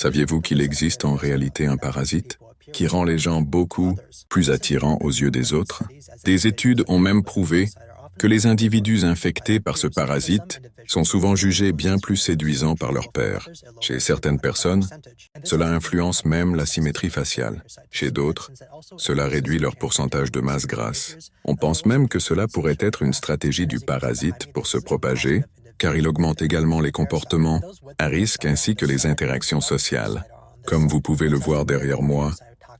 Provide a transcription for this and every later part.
Saviez-vous qu'il existe en réalité un parasite qui rend les gens beaucoup plus attirants aux yeux des autres? Des études ont même prouvé que les individus infectés par ce parasite sont souvent jugés bien plus séduisants par leur pairs. Chez certaines personnes, cela influence même la symétrie faciale. Chez d'autres, cela réduit leur pourcentage de masse grasse. On pense même que cela pourrait être une stratégie du parasite pour se propager, car il augmente également les comportements à risque ainsi que les interactions sociales. Comme vous pouvez le voir derrière moi,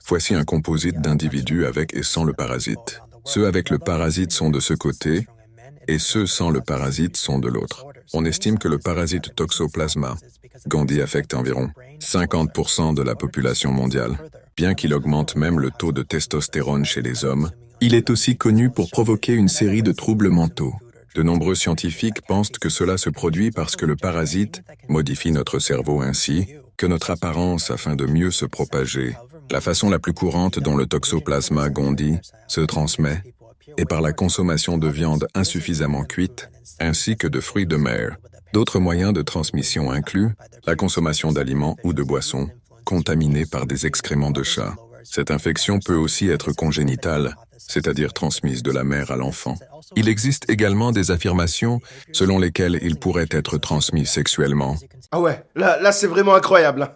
voici un composite d'individus avec et sans le parasite. Ceux avec le parasite sont de ce côté et ceux sans le parasite sont de l'autre. On estime que le parasite Toxoplasma gondii affecte environ 50% de la population mondiale. Bien qu'il augmente même le taux de testostérone chez les hommes, il est aussi connu pour provoquer une série de troubles mentaux. De nombreux scientifiques pensent que cela se produit parce que le parasite modifie notre cerveau ainsi que notre apparence afin de mieux se propager. La façon la plus courante dont le Toxoplasma gondii se transmet est par la consommation de viande insuffisamment cuite ainsi que de fruits de mer. D'autres moyens de transmission incluent la consommation d'aliments ou de boissons contaminés par des excréments de chat. Cette infection peut aussi être congénitale, c'est-à-dire transmise de la mère à l'enfant. Il existe également des affirmations selon lesquelles il pourrait être transmis sexuellement. Ah ouais, là c'est vraiment incroyable.